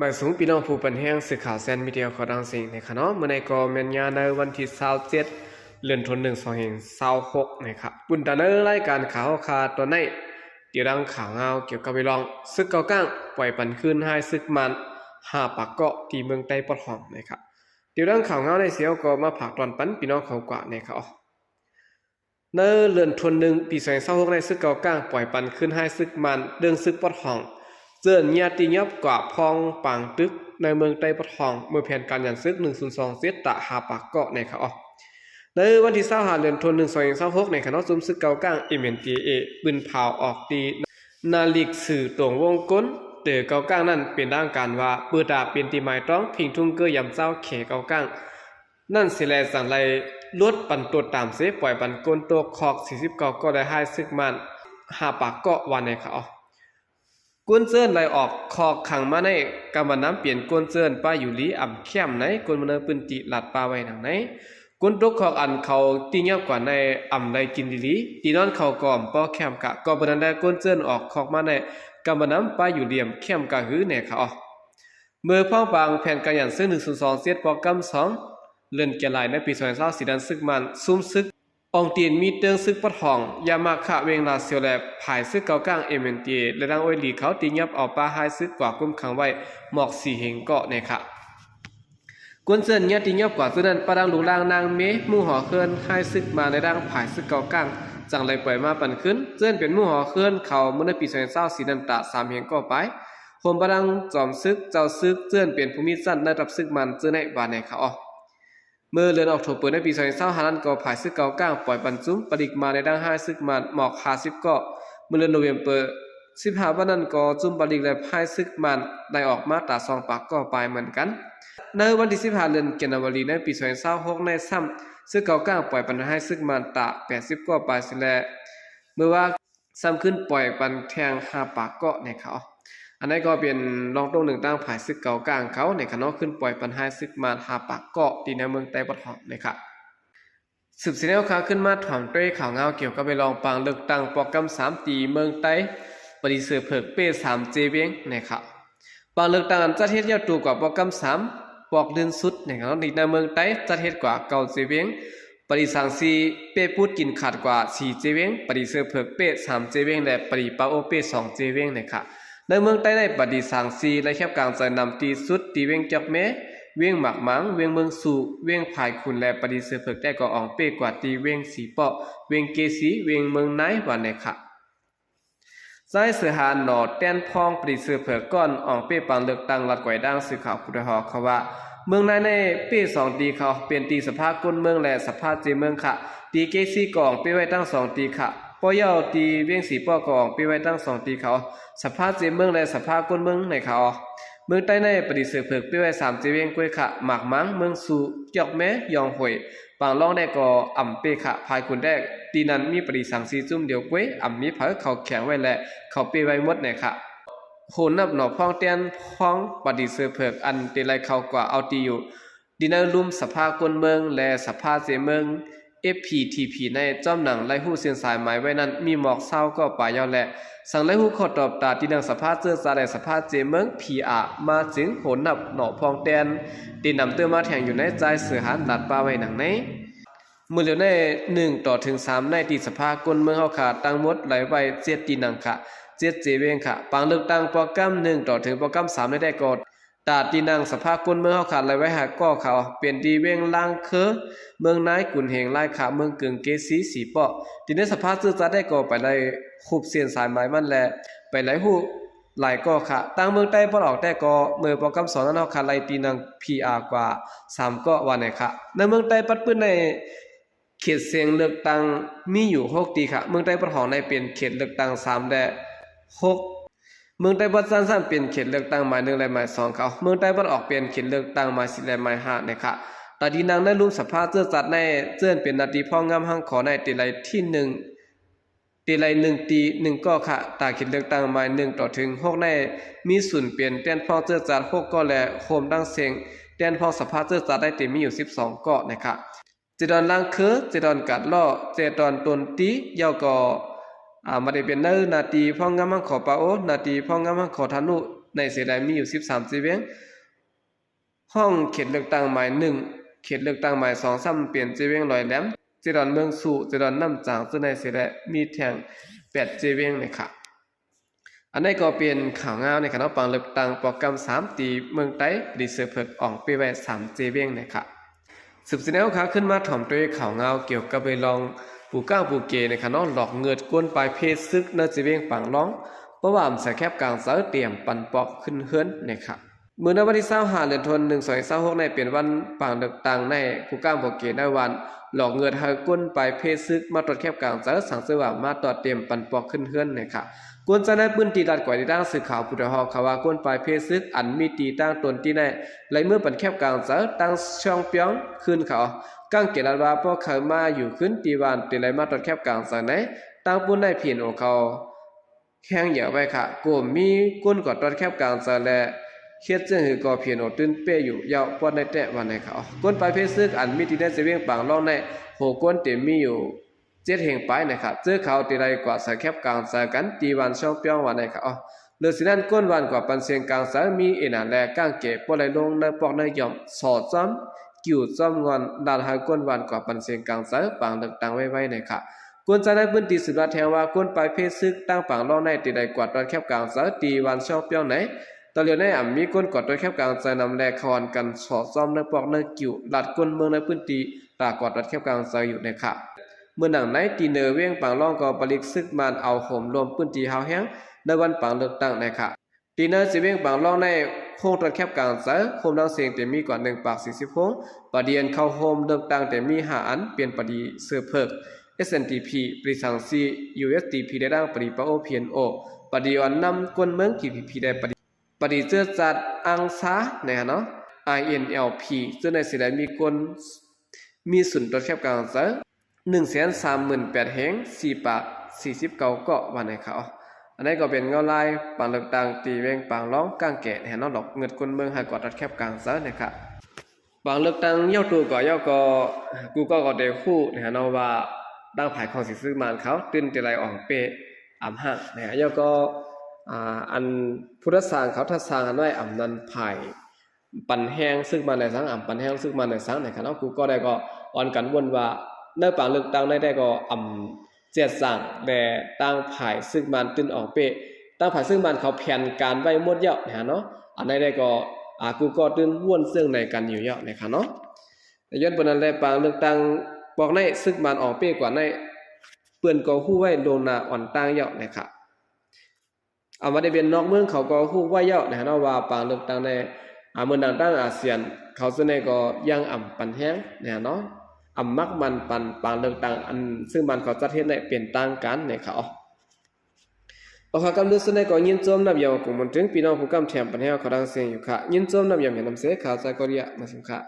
หมายสูงพี่น้องผู้เป็นแห้งสื่อข่าวแซนมีเดียขอดังสิ่งในขณะเมื่อในกอเมียนยาในวันที่27เดือนธันวาคม2526นะครับปุ่นตาเนอรายการข่าวคาตัวในเดี๋ยวดังข่าวเงาเกี่ยวกับไปลองซึกเกาก้างปล่อยปันขึ้นให้ซึกมันหาปากเกาะที่เมืองใต้ปอดห้องนะครับเดี๋ยวดังข่าวเงาในเสียวก็มาผักตอนปันพี่น้องเขากว่านะครับเนอเดือนธันวาคมปี2026ในซึกเกาก้างปล่อยปันขึ้นให้ซึกมันเรื่องซึกปอดห้องเจอญาติยับกว่าพองปางตึกในเมืองไต้ปะทองเมื่อแผนการยันซึก102เซตตะหาปากเกาะในเขาออกในวันที่25เดือนธันวาคม2026ในคณะซุ่มซึกเกาก้างMNDAAปืนเผาออกตีนาลิกสื่อตวงวงก้นเตอเกาก้างนั้นเป็นด้านการว่าปืนดาเป็นตีไม้ต้องพิงทุ่งเกยยำเจ้าเขเกาก้างนั่นสิแลสั่งไล่ลดปันตัวตามเสปล่อยปันก้นตัวคอก49ก็ได้ให้ซึกมันหาปากเกาะวันในเขาออกกวนเจิ้นไหลออกคอกขังมาในกำมันน้ำเปลี่ยนกวนเจิ้นป้าอยู่ลีอ่ำเข้มไหนกวนมันปืนติหลัดปลาไว้ทางไหนกวนตกคอกอันเขาตีเงียบกว่าในอ่ำในกินดีลีตีนอนเขาก่อมป้อเข้มกะก็บนันได้กวนเจิ้นออกคอกมาในกำมันน้ำป้าอยู่เหลี่ยมเข้มกะหื้อแหน่เขาออกเมื่อพ่อปางแผ่นกันยันซึ่ง102เซตปอกำ2เลื่อนแก่ไหลในปี2024สีดันซึกมันซุ่มซึกองตีนมีเตืองซึกปะทองยามาคะเวงลาเซียวแลผายซึกเกาก้างMNDAAและดังโอยหลีเขาตียับเอาป้าหายซึกกว่ากุมขังไว้หมอกสีเหงเกาะในค่ะกวนเซินเนี่ยตียับกว่าซึ่งนั้นประดังหลูล่างนางเมมู่หอเคลื่อนหายซึกมาในดังผายซึกเกาก้างจังเลยปล่อยมาปั่นขึ้นเจิ้นเป็นมู่หอเคลื่อนเขาเมื่อในปี2020สีนันตะ3เหงก็ไปโฮมประดังจอมซึกเจ้าซึกเจิ้นเป็นภูมิสั้นในรับซึกมันเจิ้นในบานในเขาออกเมื่อเดือนออกโทเปิดในปี2025นั้นก็ผ่ายซึกเกาก้างปล่อยบรรจุปริกมาในดัง5ซึกมันหมอก50ก็เมื่อเดือนโนเวมเบอร์15วันนั้นก็จุ่มปริกและพายซึกมันได้ออกมาตาซองปากก็ไปเหมือนกันในวันที่15เดือนกันยายนในปี2026ในซ้ำซึกเกาก้างปล่อยปันให้ซึกมันตา80ก็ไปสิแลเมื่อว่าซ้ำขึ้นปล่อยปันแทง5ปากก็ในเขาอันนี้ก็เป็นรองตรงหนึ่งตั้งผายซึกเก่ากลางเขาในขณะขึ้นปล่อยปัญหาซึกมาหาปากเกาะที่ในเมืองไต้ปะทองนะครับสืบเสนอข่าวขึ้นมาถอมด้วยข่าวเงาเกี่ยวกับไปลองปังเลือกตั้งโปรแกรม3ตีเมืองไต้ปฏิเสธเผิกเป้3เจเวียงนะครับปังเลือกตั้งจัดเฮ็ดยอดตูกว่าโปรแกรม3ปอกเดือนสุดนะครับในเมืองไต้จัดเฮ็ดกว่า9เจเวียงปฏิสังสีเป้พูดกินขาดกว่า4เจเวียงปฏิเสธเผิกเป้3เจเวียงและปฏิปาโอเป้2เจเวียงนะครับในเมืองใต้ในปฏิสังสีและแคบกลางใจนำตีสุดตีเวียงจับแม้เวียงหมักหมังเวียงเมืองสู่เวียงภายคุณและปฏิเสธเผิกได้ก็อองเป้กว่าตีเวียงสีเปาะเวียงเกสีเวียงเมืองไหนวันไหนค่ะใจเสือหาหนอแต้นพองปฏิเสธเผิกก้อนอองเป้ปังเลือกตั้งรัดก่อยดังสื่อข่าวกุฎหอเขาว่าเมืองในเป้2ตีเขาเป็นตีสภาพก้นเมืองและสภาพเจเมืองค่ะตีเกสีกองเป้ไว้ตั้ง2ตีค่ะปอยาวตีเวียงสีป้อกองเป้ไว้ตั้ง2ตีเขาสภาพเจเมืองและสภาพก้นเมืองในเขาเมืองใต้ในปฏิเสธเผิกไปไว้3เจเวียงกล้วยขะหมากมังเมืองสู่เกี่ยวแม้ยองหวยปางล่องได้ก็อ่ำเปขะภายคุณได้ตีนั้นมีปฏิสังสีจุ่มเดียวกล้วยอ่ำมีเผาเขาแข็งไว้และเขาเปไว้หมดในค่ะโหนับหนอพองเตียนพองปฏิเสธเผิกอันเตลัยเขากว่าเอาตีอยู่ดินาลุ่มสภาพก้นเมืองและสภาพเจเมืองFPTP ในจอมหนังไล่หู้เสียนสายหมายไว้นั้นมีหมอกเศร้าก็ป่ายาวแหละสั่งไล่หู้ขอตอบตาที่นังสภาพเจอซาและสภาพเจเมือง PR มาจึงโหนนับหนอพองแดนตีนำเตือมาแทงอยู่ในใจเสือหันดัดปลาไว้หนังในมือเหลียวใน1-3ในตีสภาพก้นเมืองเฮาขาตั้งหมดไหลไว้7ตีนังค่ะ7เจเวงค่ะปางเลือกตั้งโปรแกรม1โปรแกรม3ได้กดตาตีนังสภาพก้นเมืองเฮาขาดไหลไว้หาก็เขาเปลี่ยนดีเวงล่างคือเมืองนายกุนเหงไล่ขาเมืองกึ่งเกสีสีเปาะทีนี้สภาพซื่อจัดได้ก็ไปไล่ขุบเสียนสายไม้มันแลไปไล่หูหลายก็ค่ะตั้งเมืองใต้ปอดออกแต่ก็เมื่อโปรแกรม2นั้นเฮาขาดไล่ตีนัง PR กว่า3ก็วันไหนค่ะในเมืองใต้ปัดปื้นในเขตเสียงเลือกตั้งมีอยู่6ตีค่ะเมืองใต้ปอดของในเป็นเขตเลือกตั้ง3และ6เมืองใต้ปัดสั้นๆเป็นเขตเลือกตั้งหมาย1และหมาย2เขาเมืองใต้ปัดออกเป็นเขตเลือกตั้งหมาย4และหมาย5นะคะตาดีนางได้รูปสภาพเจื้อจัดในเจื้อนเป็นนาทีพ่องามหังขอในตีไรที่1ตีไร1ตี1ก็ค่ะตาเขตเลือกตั้งหมาย1-6ในมีศูนย์เปลี่ยนแต้นพ่องเจื้อจัด6ก็และโคมดังเสียงแต้นพ่องสภาพเจื้อจัดได้ตีมีอยู่12ก็นะคะเจดอนล่างคือเจดอนกัดล่อเจดอนตนตียาวก็มาได้เป็นนาทีพ่องามหังขอปาโอนาทีพ่องามหังขอทานุ ในเสียดายมีอยู่13เจเวียงห้องเขตเลือกตั้งหมาย1เขตเลือกตั้งหมาย2ซ้ำเปลี่ยนเจเวียงลอยแหลมเจดอนเมืองสู่เจดอนน้ำจางซึ่งในเสียดายมีแทง8เจเวียงนะครับอันนี้ก็เป็นข่าวงาวในคณะปังเลือกตั้งโปรแกรม3ตีเมืองไต้ดีเซอร์เพิกออกไปไว้3เจเวียงนะครับสืบเสนอข่าวขึ้นมาถ่อมด้วยข่าวงาวเกี่ยวกับไปลองปูก้าวปูเกนะคะเนาะหลอกเงินกวนปลายเพศซึกเนเจเวียงปังร้องเพราะว่าใส่แคบกลางเสาเตรียมปันปอกขึ้นเฮือนนะครับเมื่อวันที่25เดือนธันวาคม1226ในเป็นวันปังเลือกตั้งในปูก้าวปูเกในวันหลอกเงินให้กวนปลายเพศซึกมาตรวจแคบกลางเสาสั่งซื้อว่ามาตรวจเตรียมปันปอกขึ้นเฮือนนะครับกวนจะได้ปืนตีดัดกว่าที่ตั้งสื่อข่าวผู้ดฮอข่าวว่ากวนปลายเพศซึกอันมีตีตั้งตนที่ในไหลเมื่อปันแคบกลางเสาตั้งช่องเปียงขึ้นเขากังเกลัดว่าพวกเขามาอยู่ขึ้นตีวันตีไหลมาตรวจแคบกลางเสาไหนตั้งปุ้นได้ผินโอเขาแข้งเหยียบไว้ค่ะกูมีก้นกอดตรวจแคบกลางเสาและเฮ็ดจึงหือก่อเพียนโอตื้นเป้อยู่ยาวปอนในแต่วันในเขากวนปลายเพศซึกอันมีตีได้เสวียงปังล่องในโหกวนเต็มมีอยู่7แห่งไปนะครับเจอเขาตีไรกว่าสายแคบกลางสายกันตีวันช่องเปียงวันในเขาเลือสินั้นก้นวันกว่าปันเสียงกลางสายมีเอนาแลก้างเก็บปล่อยลงในปอกในย่อมสอดซ้ำกิ่วซ้ำงอนดาลหายก้นวันกว่าปันเสียงกลางสายปังเลือกตั้งไว้ในค่ะกวนจะได้พื้นที่สืบราแทงว่าก้นปลายเพศซึกตั้งปังล่องในตีไรกว่าตอนแคบกลางสายตีวันช่องเปียงไหนตอนเรียนในมีก้นกอดตัวแคบกลางใจนำแลคอนกันสอดซ้อมในปอกในกิ่วหลัดก้นเมืองในพื้นที่ตากอดตัวแคบกลางใจอยู่ในค่ะเมื่อหนังในตีเนเวียงปังล่องก็ผลิตซึกมันเอาห่มรวมพื้นที่เฮาแห้งในวันปังเลือกตั้งในค่ะตีเนสิเวียงปังล่องในโค้งตัวแคบกลางใจโคมดังเสียงแต่มีกว่า1ปาก40โค้งประเดียนเข้าโฮมเลือกตั้งแต่มี5อันเปลี่ยนปดีเสือเพิก SNTP ปริสังซี USDP ได้ดังปดีปะโอ PNO ปดีอ่อนนำกวนเมือง GPP ได้ปฏิเจอจัดอังซาเนี่ยเนาะ INLP ซึ่งในสิได้มีคนมีศูนย์ตรวจแคบกลางเสือ138,000แห่ง4ปาก49เกาะวันในเขาอันนี้ก็เป็นเงาลายปังเลือกตั้งตีเวงปังร้องก้างแก่แห่เนาะดอกเงินคนเมืองให้กอดตรวจแคบกลางเสือนะครับปังเลือกตั้งเย้าตัวก็เย้าก็กูก็ได้คู่เนี่ยเนาะว่าดังภายของสิซื้อมานเขาตื่นแต่ไรออกเปอำหักเนี่ยเย้าก็อันพุทธศาสนาเขาทัศสร้างกันไว้อำนันไผ่ปันแห้งซึ่งมาในสังปันแห้งซึ่งมาในสังในคณะกูก็ได้ก็อ่อนกันวนว่าในปังเลือกตั้งได้ก็เจ็ดสั่งแต่ตั้งไผ่ซึ่งมันตื่นออกเปตั้งไผ่ซึ่งมันเขาแผนการไว้หมดเยอะเนี่ยเนาะอันได้ก็กูก็ตื่นว่นซึ่งในกันอยู่เยอะนะคะเนาะแต่ย้อนปนนั้นแลปังเลือกตั้งบอกในซึ่งมันออกเปกว่าในเปื้อนก็ฮู้ไว้โดนน่ะอ่อนตั้งเยอะนะคะเอามาได้เป็นนอกเมืองเขาก็ฮู้ว่าเยอะนะเนาะว่าปังเลือกตั้งในเมืองต่างๆอาเซียนเขาส่วนใหญ่ก็ยังปันแห้งเนี่ยเนาะมักมันปันเลือกตั้งอันซึ่งมันเขาจัดเฮ็ดได้เปลี่ยนต่างกันในเขาเอาค่ะกำลังส่วนใหญ่ก็ยินโจมนับยาวกูมันถึงพี่น้องผู้กำแถมปัญหาเขาดังเสียงอยู่ค่ะยินโจมนับยาวเห็นนำเสข่าวจากเกาหลีมาสิค่ะ